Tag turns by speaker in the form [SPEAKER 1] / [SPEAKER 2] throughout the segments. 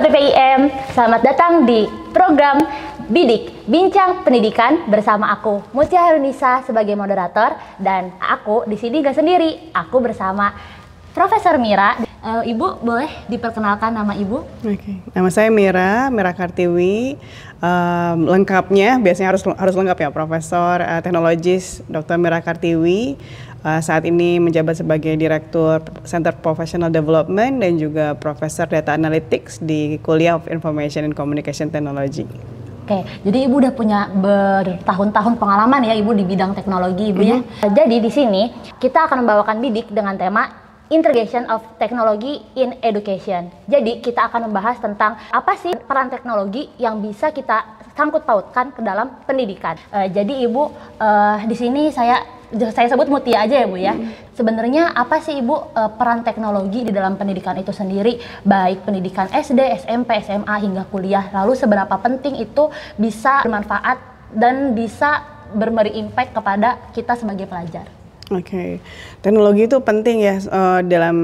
[SPEAKER 1] Sobat PPIM, selamat datang di program Bidik, Bincang Pendidikan bersama aku, Mutia Harunisa sebagai moderator, dan aku di sini gak sendiri, aku bersama Profesor Mira. Ibu boleh diperkenalkan nama Ibu?
[SPEAKER 2] Oke, nama saya Mira Kartiwi. Lengkapnya biasanya harus lengkap ya, Profesor Teknologis Dr. Mira Kartiwi. Saat ini menjabat sebagai Direktur Center Professional Development dan juga Profesor Data Analytics di Kuliah of Information and Communication Technology.
[SPEAKER 1] Oke, jadi Ibu udah punya bertahun-tahun pengalaman ya Ibu di bidang teknologi Ibu ya. Jadi di sini kita akan membawakan bidik dengan tema Integration of Technology in Education. Jadi kita akan membahas tentang apa sih peran teknologi yang bisa kita sangkut pautkan ke dalam pendidikan. Jadi Ibu di sini saya sebut Mutia aja ya Bu ya. Sebenarnya apa sih Ibu peran teknologi di dalam pendidikan itu sendiri, baik pendidikan SD, SMP, SMA hingga kuliah. Lalu seberapa penting itu bisa bermanfaat dan bisa memberi impact kepada kita sebagai pelajar.
[SPEAKER 2] Oke, teknologi itu penting ya dalam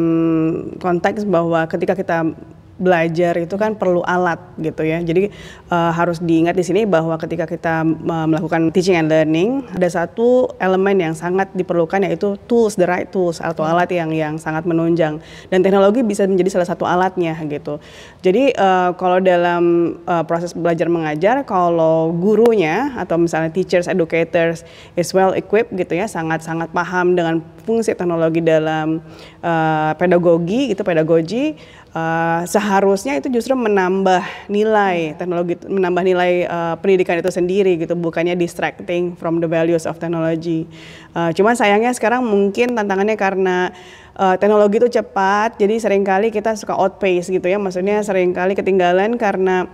[SPEAKER 2] konteks bahwa ketika kita belajar itu kan perlu alat gitu ya. Jadi harus diingat di sini bahwa ketika kita melakukan teaching and learning ada satu elemen yang sangat diperlukan yaitu tools, the right tools atau alat yang sangat menunjang, dan teknologi bisa menjadi salah satu alatnya gitu. Jadi kalau dalam proses belajar mengajar, kalau gurunya atau misalnya teachers, educators is well equipped gitu ya, sangat paham dengan fungsi teknologi dalam pedagogi, seharusnya itu justru menambah nilai teknologi, menambah nilai pendidikan itu sendiri gitu, bukannya distracting from the values of technology. Cuman sayangnya sekarang mungkin tantangannya karena teknologi itu cepat, jadi seringkali kita suka outpace gitu ya, maksudnya seringkali ketinggalan karena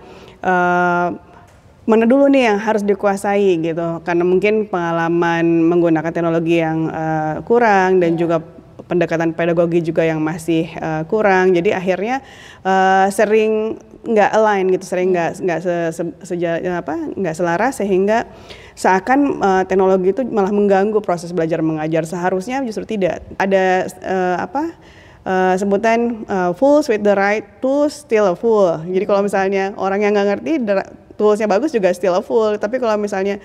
[SPEAKER 2] mana dulu nih yang harus dikuasai gitu, karena mungkin pengalaman menggunakan teknologi yang kurang dan juga pendekatan pedagogi juga yang masih kurang, jadi akhirnya sering nggak align gitu, sering nggak selaras, sehingga seakan teknologi itu malah mengganggu proses belajar mengajar. Seharusnya justru tidak. Ada sebutan fools with the right tools still a fool. Jadi kalau misalnya orang yang nggak ngerti toolsnya bagus juga still a fool. Tapi kalau misalnya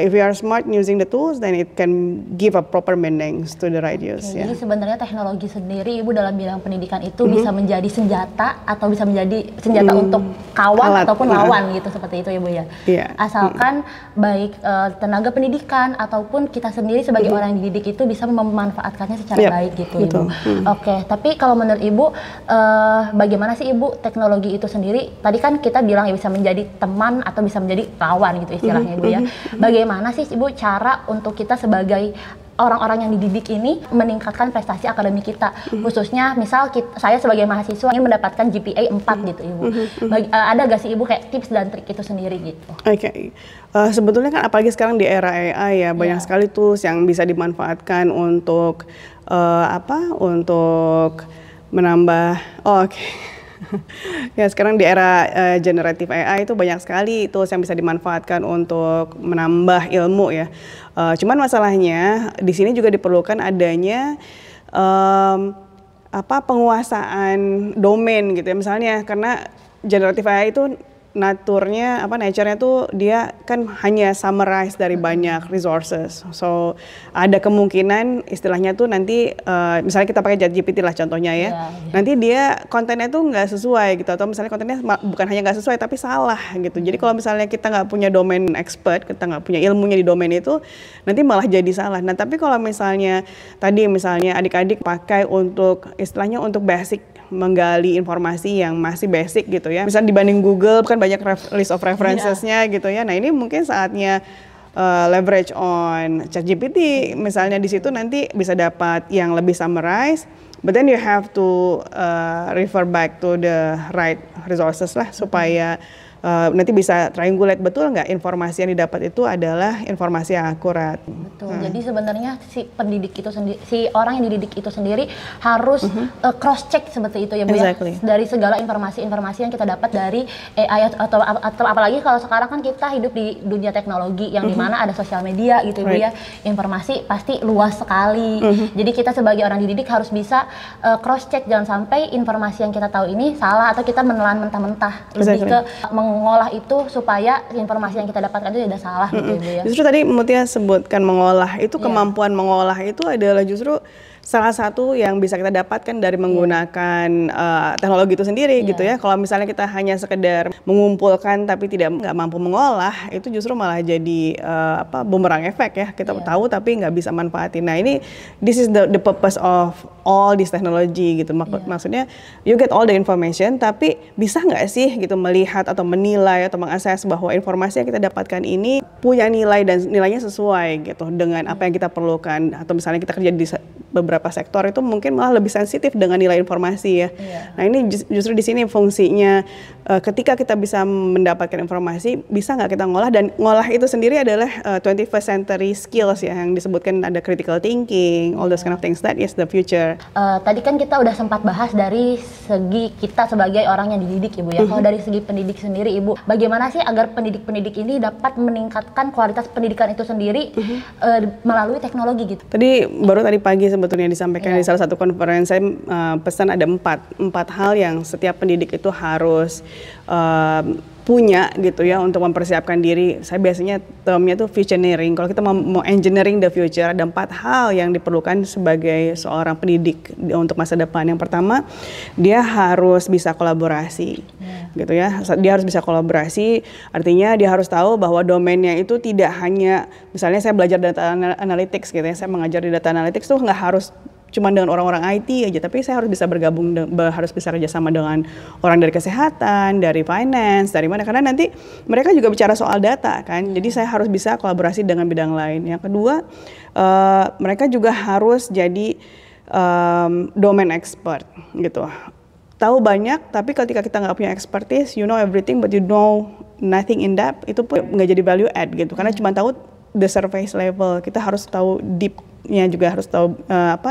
[SPEAKER 2] if you are smart using the tools, then it can give a proper meanings to the right use.
[SPEAKER 1] Jadi sebenarnya teknologi sendiri Ibu dalam bidang pendidikan itu bisa menjadi senjata atau bisa menjadi senjata untuk kawan ataupun lawan gitu, seperti itu ya Bu ya. Asalkan baik tenaga pendidikan ataupun kita sendiri sebagai orang yang dididik itu bisa memanfaatkannya secara baik gitu Ibu. Oke, tapi kalau menurut Ibu bagaimana sih Ibu teknologi itu sendiri? Tadi kan kita bilang ya bisa menjadi teman atau bisa menjadi lawan gitu istilahnya Ibu ya. Bagaimana sih Ibu cara untuk kita sebagai orang-orang yang dididik ini meningkatkan prestasi akademik kita, khususnya misal saya sebagai mahasiswa ingin mendapatkan GPA 4 gitu Ibu. Ada gak sih Ibu kayak tips dan trik itu sendiri gitu?
[SPEAKER 2] Oke. Sebetulnya kan apalagi sekarang di era AI ya, banyak sekali tools yang bisa dimanfaatkan untuk untuk menambah ya sekarang di era generatif AI itu banyak sekali tools yang bisa dimanfaatkan untuk menambah ilmu ya. Cuman masalahnya di sini juga diperlukan adanya penguasaan domain gitu ya, misalnya karena generatif AI itu nature-nya tuh dia kan hanya summarize dari banyak resources. So ada kemungkinan istilahnya tuh nanti misalnya kita pakai ChatGPT lah contohnya ya. Nanti dia kontennya tuh nggak sesuai gitu, atau misalnya kontennya bukan hanya nggak sesuai tapi salah gitu. Jadi kalau misalnya kita nggak punya domain expert, kita nggak punya ilmunya di domain itu, nanti malah jadi salah. Nah tapi kalau misalnya adik-adik pakai untuk istilahnya untuk basic, menggali informasi yang masih basic gitu ya. Misal dibanding Google kan banyak list of references-nya gitu ya. Nah, ini mungkin saatnya leverage on ChatGPT. Misalnya di situ nanti bisa dapat yang lebih summarize, but then you have to refer back to the right resources lah supaya nanti bisa triangulate betul nggak informasi yang didapat itu adalah informasi yang akurat.
[SPEAKER 1] Betul. Jadi sebenarnya si pendidik itu sendiri, si orang yang dididik itu sendiri harus cross check seperti itu ya Bu ya. Dari segala informasi-informasi yang kita dapat dari AI atau apalagi kalau sekarang kan kita hidup di dunia teknologi yang dimana ada sosial media gitu Bu ya. Informasi pasti luas sekali. Jadi kita sebagai orang dididik harus bisa cross check, jangan sampai informasi yang kita tahu ini salah atau kita menelan mentah-mentah. Lebih ke mengolah itu supaya informasi yang kita dapatkan itu tidak salah gitu Bu ya.
[SPEAKER 2] Justru tadi Mutia sebutkan mengolah itu, kemampuan mengolah itu adalah justru salah satu yang bisa kita dapatkan dari menggunakan teknologi itu sendiri gitu ya. Kalau misalnya kita hanya sekedar mengumpulkan tapi nggak mampu mengolah, itu justru malah jadi bumerang efek ya. Kita tahu tapi nggak bisa manfaatin. Nah ini, this is the purpose of all this technology gitu. Maksudnya you get all the information, tapi bisa nggak sih gitu melihat atau menilai atau mengakses bahwa informasi yang kita dapatkan ini punya nilai dan nilainya sesuai gitu dengan apa yang kita perlukan. Atau misalnya kita kerja di beberapa sektor itu mungkin malah lebih sensitif dengan nilai informasi ya. Nah ini justru di sini fungsinya, ketika kita bisa mendapatkan informasi, bisa nggak kita ngolah, dan ngolah itu sendiri adalah 21st century skills ya, yang disebutkan ada critical thinking, all those kind of things, that is the future.
[SPEAKER 1] Tadi kan kita udah sempat bahas dari segi kita sebagai orang yang dididik Ibu ya. Kalau dari segi pendidik sendiri Ibu, bagaimana sih agar pendidik-pendidik ini dapat meningkatkan kualitas pendidikan itu sendiri melalui teknologi gitu?
[SPEAKER 2] Tadi pagi sebetulnya disampaikan di salah satu konferensi, saya pesan ada empat hal yang setiap pendidik itu harus punya gitu ya untuk mempersiapkan diri. Saya biasanya termnya tuh visioneering. Kalau kita mau engineering the future, ada 4 hal yang diperlukan sebagai seorang pendidik untuk masa depan. Yang pertama, dia harus bisa kolaborasi gitu ya. Dia harus bisa kolaborasi, artinya dia harus tahu bahwa domainnya itu tidak hanya, misalnya saya belajar data analytics gitu ya, saya mengajar di data analytics tuh nggak harus cuma dengan orang-orang IT aja, tapi saya harus bisa bergabung, harus bisa kerjasama dengan orang dari kesehatan, dari finance, dari mana, karena nanti mereka juga bicara soal data kan, jadi saya harus bisa kolaborasi dengan bidang lain. Yang kedua, mereka juga harus jadi domain expert gitu, tahu banyak, tapi ketika kita nggak punya expertise, you know everything but you know nothing in depth, itu pun nggak jadi value add gitu, karena cuma tahu the surface level. Kita harus tahu deep-nya juga, harus tahu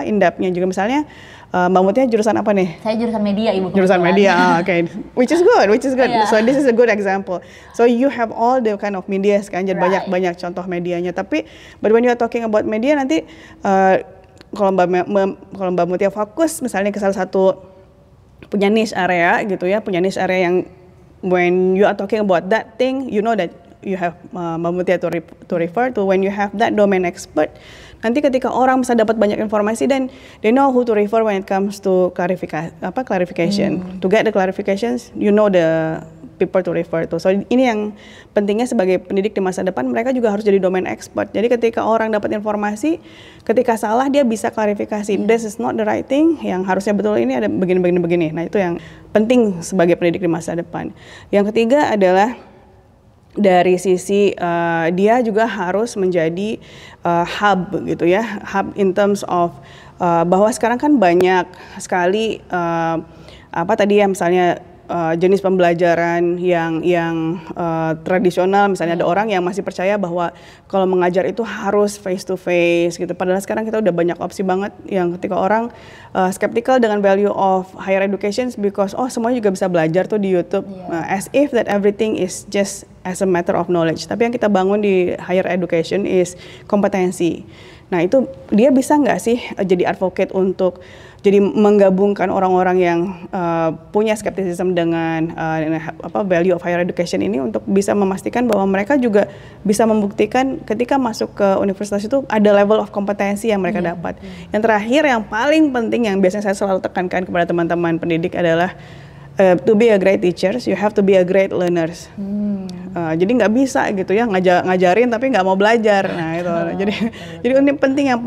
[SPEAKER 2] in depth-nya juga. Misalnya Mbak Mutia jurusan apa nih?
[SPEAKER 1] Saya jurusan media Ibu.
[SPEAKER 2] Jurusan media, okay. Which is good. So this is a good example. So you have all the kind of media kan, jadi banyak contoh medianya. Tapi but when you are talking about media, nanti kalau Mbak Mutia fokus misalnya ke salah satu punya niche area gitu ya, punya niche area yang when you are talking about that thing, you know that you have Mbak Mutia to refer to. When you have that domain expert, nanti ketika orang bisa dapat banyak informasi, dan they know who to refer when it comes to clarification. To get the clarifications, you know the people to refer to. So ini yang pentingnya sebagai pendidik di masa depan, mereka juga harus jadi domain expert. Jadi ketika orang dapat informasi, ketika salah dia bisa klarifikasi. This is not the right thing, yang harusnya betul ini ada begini. Nah itu yang penting sebagai pendidik di masa depan. Yang ketiga adalah dari sisi dia juga harus menjadi hub gitu ya, hub in terms of bahwa sekarang kan banyak sekali tadi ya, misalnya jenis pembelajaran yang tradisional, misalnya ada orang yang masih percaya bahwa kalau mengajar itu harus face to face gitu, padahal sekarang kita udah banyak opsi banget yang ketika orang skeptical dengan value of higher education because semuanya juga bisa belajar tuh di YouTube, as if that everything is just as a matter of knowledge. Tapi yang kita bangun di higher education is kompetensi. Nah itu dia bisa nggak sih jadi advocate untuk jadi menggabungkan orang-orang yang punya skepticism dengan value of higher education ini, untuk bisa memastikan bahwa mereka juga bisa membuktikan ketika masuk ke universitas itu ada level of kompetensi yang mereka dapat. Yang terakhir, yang paling penting yang biasanya saya selalu tekankan kepada teman-teman pendidik adalah to be a great teacher, you have to be a great learners. Jadi nggak bisa gitu ya ngajarin tapi nggak mau belajar. Nah itu. Jadi ini penting, yang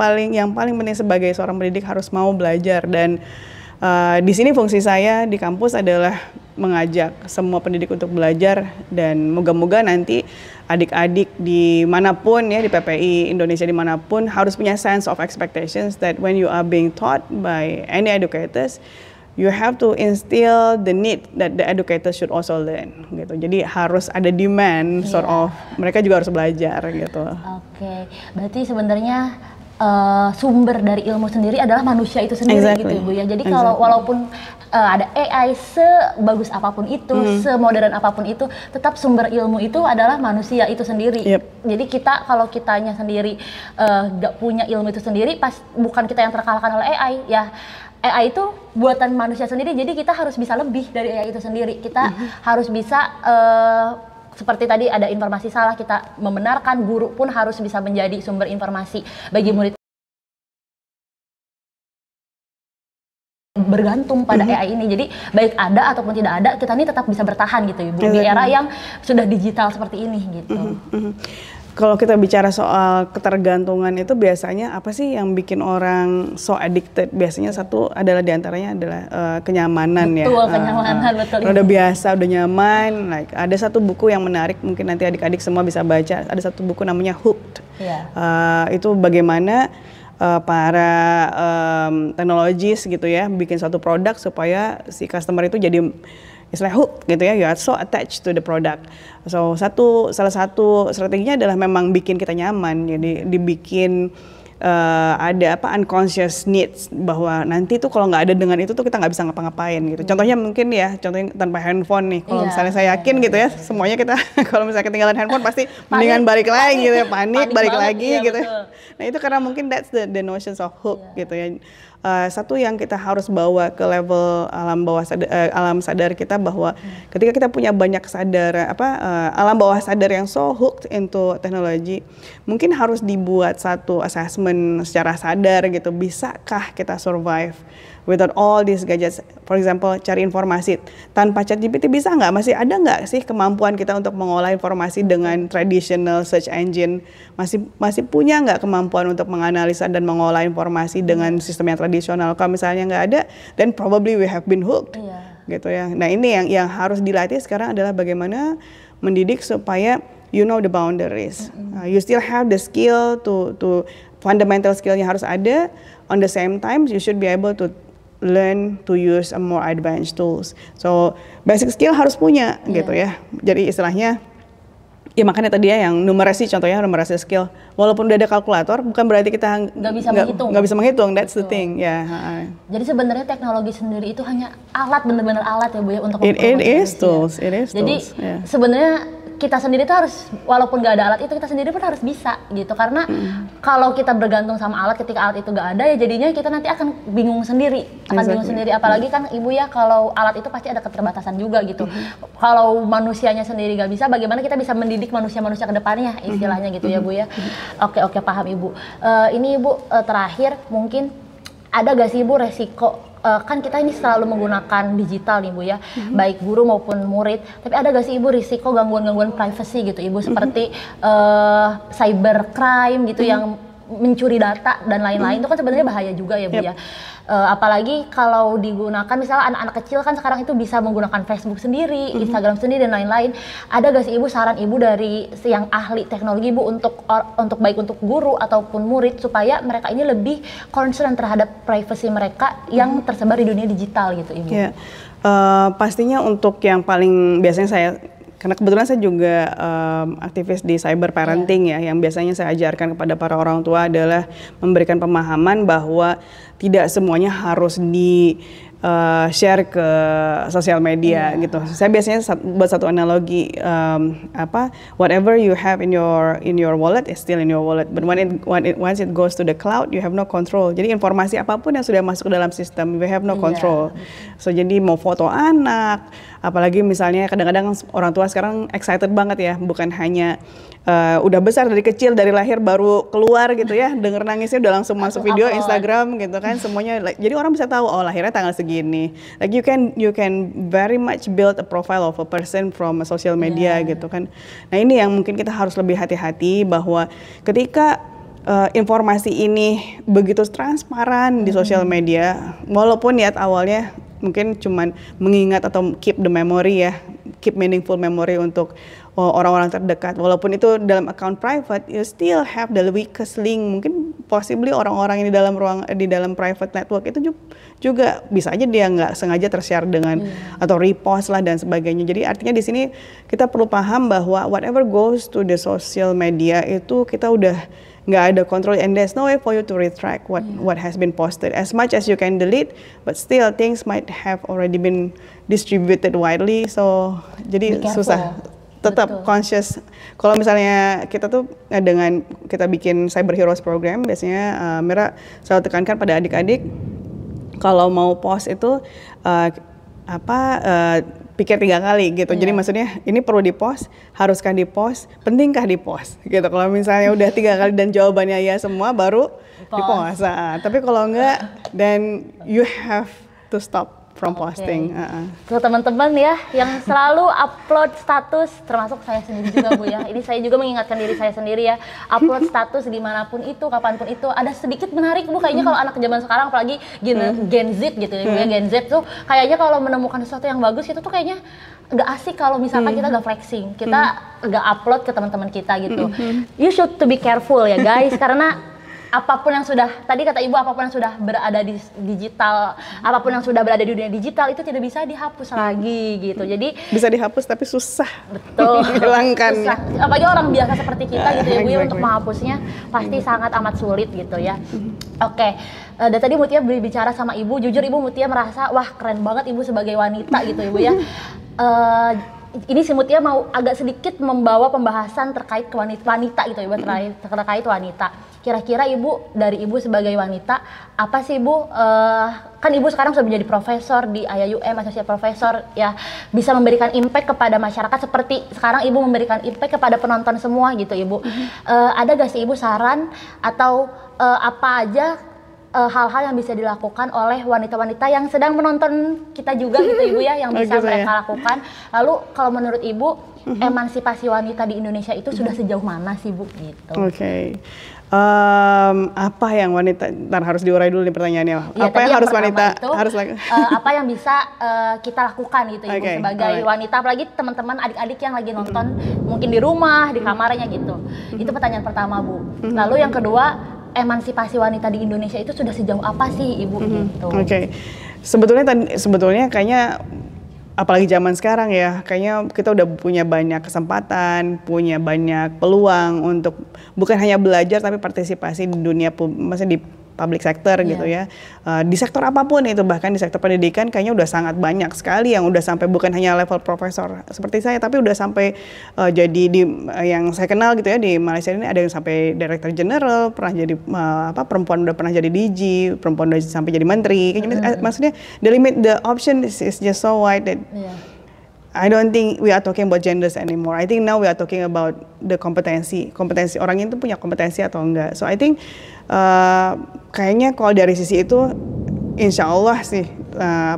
[SPEAKER 2] paling penting sebagai seorang pendidik harus mau belajar. Dan di sini fungsi saya di kampus adalah mengajak semua pendidik untuk belajar, dan moga-moga nanti adik-adik dimanapun ya, di PPI Indonesia dimanapun, harus punya sense of expectations that when you are being taught by any educators, you have to instill the need that the educator should also learn gitu. Jadi harus ada demand sort of, mereka juga harus belajar gitu.
[SPEAKER 1] Oke, berarti sebenarnya sumber dari ilmu sendiri adalah manusia itu sendiri gitu Bu ya. Jadi kalau walaupun ada AI sebagus apapun itu, semodern apapun itu, tetap sumber ilmu itu adalah manusia itu sendiri. Jadi kita kalau kitanya sendiri gak punya ilmu itu sendiri, bukan kita yang terkalahkan oleh AI ya. AI itu buatan manusia sendiri, jadi kita harus bisa lebih dari AI itu sendiri. Kita harus bisa seperti tadi ada informasi salah, kita membenarkan. Guru pun harus bisa menjadi sumber informasi bagi murid. Bergantung pada AI ini, jadi baik ada ataupun tidak ada, kita ini tetap bisa bertahan gitu Ibu, di era yang sudah digital seperti ini gitu.
[SPEAKER 2] Kalau kita bicara soal ketergantungan itu biasanya apa sih yang bikin orang so addicted? Biasanya satu adalah diantaranya adalah kenyamanan.
[SPEAKER 1] Betul, kenyamanan, betul.
[SPEAKER 2] Udah biasa, udah nyaman. Like, ada satu buku yang menarik, mungkin nanti adik-adik semua bisa baca. Ada satu buku namanya Hooked. Itu bagaimana para teknologis gitu ya bikin suatu produk supaya si customer itu jadi istilah hook gitu ya, you are so attached to the product. So salah satu strateginya adalah memang bikin kita nyaman, jadi dibikin ada unconscious needs bahwa nanti tuh kalau nggak ada dengan itu tuh kita nggak bisa ngapa-ngapain gitu. Contohnya mungkin ya, contohnya tanpa handphone nih, kalau misalnya saya yakin gitu ya, semuanya kita kalau misalnya ketinggalan handphone pasti mendingan balik lagi gitu ya, panik balik lagi gitu. Nah itu karena mungkin that's the notions of hook gitu ya. Satu yang kita harus bawa ke level alam sadar kita bahwa ketika kita punya banyak alam bawah sadar yang so hooked into teknologi, mungkin harus dibuat satu assessment secara sadar gitu, bisakah kita survive without all these gadgets. For example, cari informasi tanpa ChatGPT bisa nggak? Masih ada nggak sih kemampuan kita untuk mengolah informasi dengan traditional search engine? Masih punya nggak kemampuan untuk menganalisa dan mengolah informasi dengan sistem yang tradisional? Kalau misalnya nggak ada, then probably we have been hooked, gitu ya. Nah ini yang harus dilatih sekarang adalah bagaimana mendidik supaya you know the boundaries. You still have the skill to fundamental skillnya harus ada. On the same time, you should be able to learn to use a more advanced tools. So basic skill harus punya gitu ya. Jadi istilahnya ya makanya tadi ya yang numerasi, contohnya numerasi skill. Walaupun udah ada kalkulator, bukan berarti kita nggak bisa menghitung. That's the thing.
[SPEAKER 1] Jadi sebenarnya teknologi sendiri itu hanya alat, benar-benar alat ya Bu ya untuk
[SPEAKER 2] it is tools.
[SPEAKER 1] Jadi sebenarnya kita sendiri tuh harus, walaupun nggak ada alat itu, kita sendiri pun harus bisa gitu. Karena kalau kita bergantung sama alat, ketika alat itu nggak ada ya jadinya kita nanti akan bingung sendiri. Apalagi kan Ibu ya, kalau alat itu pasti ada keterbatasan juga gitu. Kalau manusianya sendiri nggak bisa, bagaimana kita bisa mendidik manusia-manusia kedepannya istilahnya gitu ya Bu ya. Oke, paham Ibu. Ini Ibu terakhir mungkin ada gak sih Ibu resiko, kan kita ini selalu menggunakan digital nih Bu ya, baik guru maupun murid, tapi ada gak sih Ibu risiko gangguan-gangguan privacy gitu Ibu, seperti cybercrime gitu yang mencuri data dan lain-lain, itu kan sebenarnya bahaya juga ya Bu ya. Apalagi kalau digunakan misalnya anak-anak kecil kan sekarang itu bisa menggunakan Facebook sendiri, Instagram sendiri dan lain-lain. Ada gak sih Ibu saran Ibu dari yang ahli teknologi Ibu untuk baik untuk guru ataupun murid supaya mereka ini lebih concern terhadap privacy mereka yang tersebar di dunia digital gitu Ibu?
[SPEAKER 2] Pastinya untuk yang paling biasanya karena kebetulan saya juga aktivis di cyber parenting ya, yang biasanya saya ajarkan kepada para orang tua adalah memberikan pemahaman bahwa tidak semuanya harus di share ke sosial media gitu. Saya biasanya buat satu analogi, whatever you have in your wallet is still in your wallet, but once it goes to the cloud, you have no control. Jadi informasi apapun yang sudah masuk ke dalam sistem, we have no control. So jadi mau foto anak, apalagi misalnya kadang-kadang orang tua sekarang excited banget ya, bukan hanya udah besar dari kecil, dari lahir baru keluar gitu ya, denger nangisnya udah langsung masuk video Instagram gitu kan, semuanya jadi orang bisa tahu oh lahirnya tanggal segini. Like you can very much build a profile of a person from a social media gitu kan. Nah ini yang mungkin kita harus lebih hati-hati bahwa ketika informasi ini begitu transparan di sosial media, walaupun niat awalnya mungkin cuman mengingat atau keep the memory ya, keep meaningful memory untuk orang-orang terdekat, walaupun itu dalam account private, you still have the weakest link. Mungkin possibly orang-orang yang di dalam private network itu juga bisa aja dia nggak sengaja tershare dengan atau repost lah dan sebagainya. Jadi artinya di sini kita perlu paham bahwa whatever goes to the social media itu kita udah nggak ada control, and there's no way for you to retract what has been posted. As much as you can delete, but still things might have already been distributed widely. So jadi susah. Tetap conscious. Kalau misalnya kita tuh dengan kita bikin Cyber Heroes program, biasanya Mira selalu tekankan pada adik-adik kalau mau post itu pikir 3 kali gitu. Jadi maksudnya ini perlu di-post, haruskah di-post, pentingkah di-post gitu. Kalau misalnya udah 3 kali dan jawabannya ya semua, baru di-post. Tapi kalau enggak, then you have to stop from posting.
[SPEAKER 1] Ke teman-teman ya yang selalu upload status, termasuk saya sendiri juga Bu ya. Ini saya juga mengingatkan diri saya sendiri ya, upload status dimanapun itu, kapanpun itu, ada sedikit menarik Bu. Kayaknya kalau anak zaman sekarang, apalagi Gen Z gitu ya Bu ya, Gen Z tuh kayaknya kalau menemukan sesuatu yang bagus itu tuh kayaknya nggak asik kalau misalkan kita nggak flexing, kita nggak upload ke teman-teman kita gitu. You should to be careful ya guys, karena apapun yang sudah, tadi kata Ibu, apapun yang sudah berada di digital, apapun yang sudah berada di dunia digital itu tidak bisa dihapus lagi gitu. Jadi
[SPEAKER 2] bisa dihapus tapi susah.
[SPEAKER 1] Betul.
[SPEAKER 2] Hilangkan.
[SPEAKER 1] Susah. Apalagi orang biasa seperti kita gitu ya Bu, untuk menghapusnya pasti sangat amat sulit gitu ya. Oke. Dan tadi Mutia berbicara sama Ibu, jujur Ibu Mutia merasa wah keren banget Ibu sebagai wanita gitu Ibu ya. Ini si Mutia mau agak sedikit membawa pembahasan terkait wanita gitu Ibu, terkait wanita. Kira-kira Ibu, dari Ibu sebagai wanita, apa sih Ibu, kan Ibu sekarang sudah menjadi profesor di IAIUM, Associate Professor ya, bisa memberikan impact kepada masyarakat seperti sekarang Ibu memberikan impact kepada penonton semua gitu Ibu. Ada gak sih Ibu saran atau apa aja hal-hal yang bisa dilakukan oleh wanita-wanita yang sedang menonton kita juga gitu Ibu ya, yang bisa mereka lakukan. Lalu kalau menurut Ibu, emansipasi wanita di Indonesia itu sudah sejauh mana sih Bu gitu?
[SPEAKER 2] Apa yang wanita, ntar harus diurai dulu nih pertanyaannya.
[SPEAKER 1] Ya,
[SPEAKER 2] apa yang harus wanita
[SPEAKER 1] itu,
[SPEAKER 2] harus lakukan?
[SPEAKER 1] Apa yang bisa kita lakukan gitu Ibu sebagai wanita, apalagi teman-teman adik-adik yang lagi nonton mungkin di rumah, di kamarnya gitu. Itu pertanyaan pertama Bu. Lalu yang kedua, emansipasi wanita di Indonesia itu sudah sejauh apa sih Ibu gitu?
[SPEAKER 2] Sebetulnya kayaknya apalagi zaman sekarang ya, kayaknya kita udah punya banyak kesempatan, punya banyak peluang untuk bukan hanya belajar tapi partisipasi di dunia, maksudnya di public sector gitu ya. Di sektor apapun itu, bahkan di sektor pendidikan kayaknya udah sangat banyak sekali yang udah sampai bukan hanya level profesor seperti saya, tapi udah sampai jadi yang saya kenal gitu ya, di Malaysia ini ada yang sampai Director General, pernah jadi perempuan udah pernah jadi DG, perempuan udah sampai jadi menteri. Maksudnya the option is just so wide that I don't think we are talking about genders anymore. I think now we are talking about the kompetensi orang itu punya kompetensi atau enggak. So I think kayaknya kalau dari sisi itu, insya Allah sih,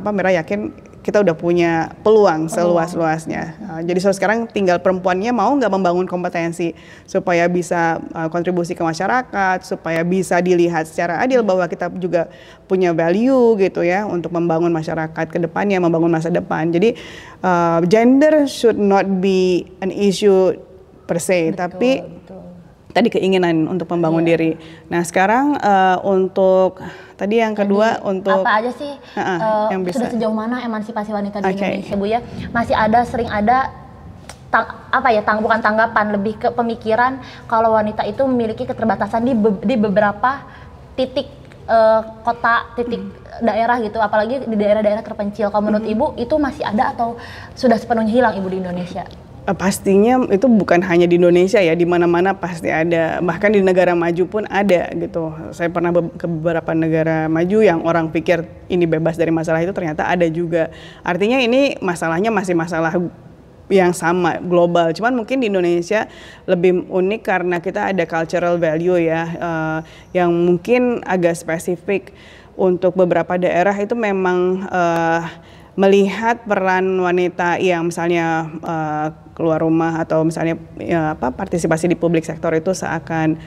[SPEAKER 2] Mira yakin kita udah punya peluang seluas-luasnya. Jadi sekarang tinggal perempuannya mau nggak membangun kompetensi supaya bisa kontribusi ke masyarakat, supaya bisa dilihat secara adil bahwa kita juga punya value gitu ya untuk membangun masyarakat ke depannya, membangun masa depan. Jadi gender should not be an issue per se, tapi tadi keinginan untuk membangun diri. Nah sekarang untuk tadi yang kedua, untuk
[SPEAKER 1] apa aja sih yang bisa, sudah sejauh mana emansipasi wanita di Indonesia Bu ya? Masih ada, sering ada bukan tanggapan, lebih ke pemikiran kalau wanita itu memiliki keterbatasan di beberapa titik kota, titik daerah gitu, apalagi di daerah-daerah terpencil. Kalau menurut Ibu itu masih ada atau sudah sepenuhnya hilang Ibu di Indonesia?
[SPEAKER 2] Pastinya itu bukan hanya di Indonesia ya, di mana-mana pasti ada, bahkan di negara maju pun ada gitu. Saya pernah ke beberapa negara maju yang orang pikir ini bebas dari masalah itu, ternyata ada juga. Artinya ini masalahnya masih masalah yang sama global, cuman mungkin di Indonesia lebih unik karena kita ada cultural value ya, yang mungkin agak spesifik untuk beberapa daerah itu memang melihat peran wanita yang misalnya keluar rumah atau misalnya partisipasi di publik sektor itu seakan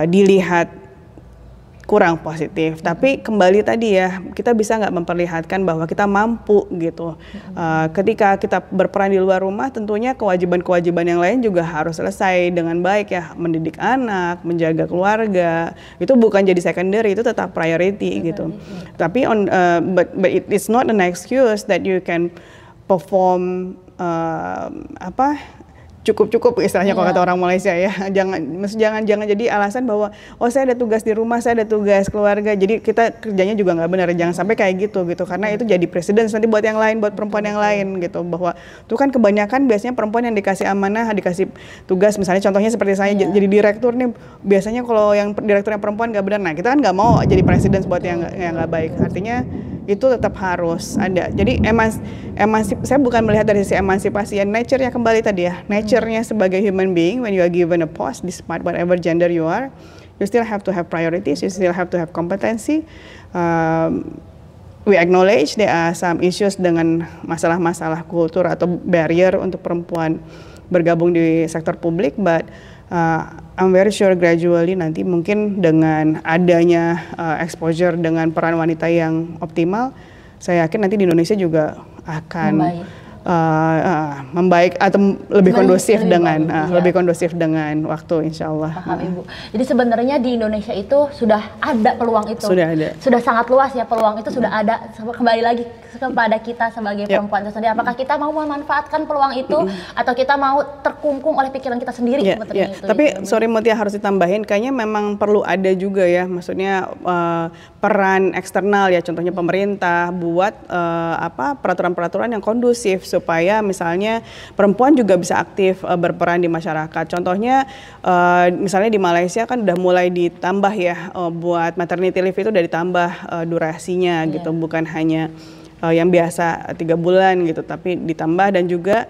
[SPEAKER 2] dilihat kurang positif. Tapi kembali tadi ya, kita bisa nggak memperlihatkan bahwa kita mampu gitu. Ketika kita berperan di luar rumah, tentunya kewajiban-kewajiban yang lain juga harus selesai dengan baik ya. Mendidik anak, menjaga keluarga, itu bukan jadi secondary, itu tetap priority gitu. Tapi but it's not an excuse that you can perform cukup istilahnya kalau kata orang Malaysia ya. Jangan jadi alasan bahwa saya ada tugas di rumah, saya ada tugas keluarga, jadi kita kerjanya juga nggak benar. Jangan sampai kayak gitu karena itu jadi precedence nanti buat yang lain, buat perempuan yang lain gitu, bahwa itu kan kebanyakan biasanya perempuan yang dikasih amanah, dikasih tugas, misalnya contohnya seperti saya jadi direktur nih, biasanya kalau yang direktur yang perempuan nggak benar, nah kita kan nggak mau jadi precedence buat yang nggak baik. Artinya itu tetap harus ada. Jadi saya bukan melihat dari sisi emansipasi, ya nature-nya kembali tadi ya, nature-nya sebagai human being, when you are given a post, despite whatever gender you are, you still have to have priorities, you still have to have competency. We acknowledge there are some issues dengan masalah-masalah kultur atau barrier untuk perempuan bergabung di sektor publik, but I'm very sure gradually nanti mungkin dengan adanya exposure dengan peran wanita yang optimal, saya yakin nanti di Indonesia juga akan membaik atau lebih kondusif lebih kondusif dengan waktu, insya Allah.
[SPEAKER 1] Paham Ibu. Jadi sebenarnya di Indonesia itu sudah ada peluang itu. Sudah sangat luas ya peluang itu, sudah ada. Kembali lagi kepada kita sebagai perempuan itu sendiri. Apakah kita mau memanfaatkan peluang itu atau kita mau terkungkung oleh pikiran kita sendiri? Itu,
[SPEAKER 2] tapi sorry Mutia, harus ditambahin, kayaknya memang perlu ada juga ya, maksudnya peran eksternal ya, contohnya pemerintah buat peraturan-peraturan yang kondusif supaya misalnya perempuan juga bisa aktif berperan di masyarakat. Contohnya misalnya di Malaysia kan udah mulai ditambah ya, buat maternity leave itu udah ditambah durasinya gitu, bukan hanya yang biasa 3 bulan gitu, tapi ditambah. Dan juga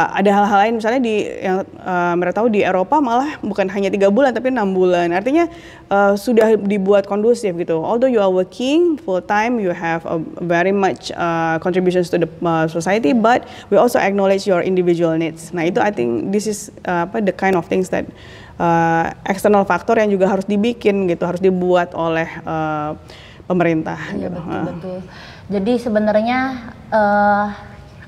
[SPEAKER 2] ada hal-hal lain, misalnya yang mereka tahu di Eropa malah bukan hanya 3 bulan tapi 6 bulan. Artinya sudah dibuat kondusif gitu. Although you are working full time, you have a very much contributions to the society, but we also acknowledge your individual needs. Nah itu I think this is the kind of things that external factor yang juga harus dibikin gitu, harus dibuat oleh pemerintah.
[SPEAKER 1] Iya, gitu. Betul. Jadi sebenarnya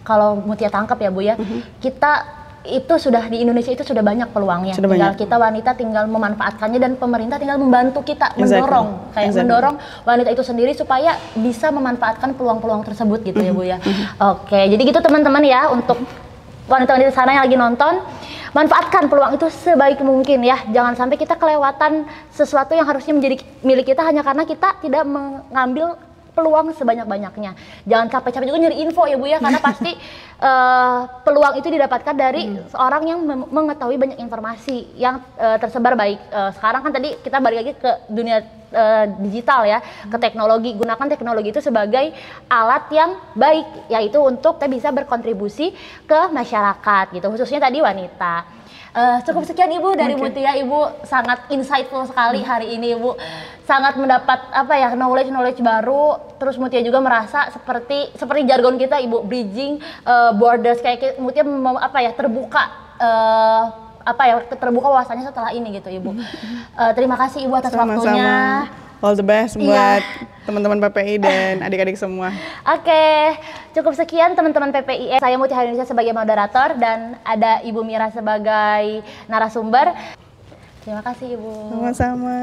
[SPEAKER 1] kalau Mutia tangkap ya Bu ya, kita itu sudah di Indonesia itu sudah banyak peluangnya. Kita wanita tinggal memanfaatkannya, dan pemerintah tinggal membantu kita mendorong, mendorong wanita itu sendiri supaya bisa memanfaatkan peluang-peluang tersebut gitu ya Bu ya. Oke, jadi gitu teman-teman ya, untuk wanita-wanita sana yang lagi nonton, manfaatkan peluang itu sebaik mungkin ya. Jangan sampai kita kelewatan sesuatu yang harusnya menjadi milik kita hanya karena kita tidak mengambil peluang sebanyak-banyaknya. Jangan capek-capek juga nyari info ya Bu ya, karena pasti peluang itu didapatkan dari seorang yang mengetahui banyak informasi yang tersebar baik. Sekarang kan tadi kita balik lagi ke dunia digital ya, ke teknologi. Gunakan teknologi itu sebagai alat yang baik, yaitu untuk kita bisa berkontribusi ke masyarakat gitu, khususnya tadi wanita. Cukup sekian Ibu dari Mutia. Ibu sangat insightful sekali hari ini, Ibu. Sangat mendapat knowledge baru. Terus Mutia juga merasa seperti jargon kita, Ibu, bridging borders, kayak Mutia terbuka terbuka wawasannya setelah ini gitu, Ibu. Terima kasih Ibu atas waktunya.
[SPEAKER 2] All the best buat teman-teman PPI dan adik-adik semua.
[SPEAKER 1] Oke, cukup sekian teman-teman PPI. Saya Mutia Indonesia sebagai moderator dan ada Ibu Mira sebagai narasumber. Terima kasih Ibu.
[SPEAKER 2] Sama-sama.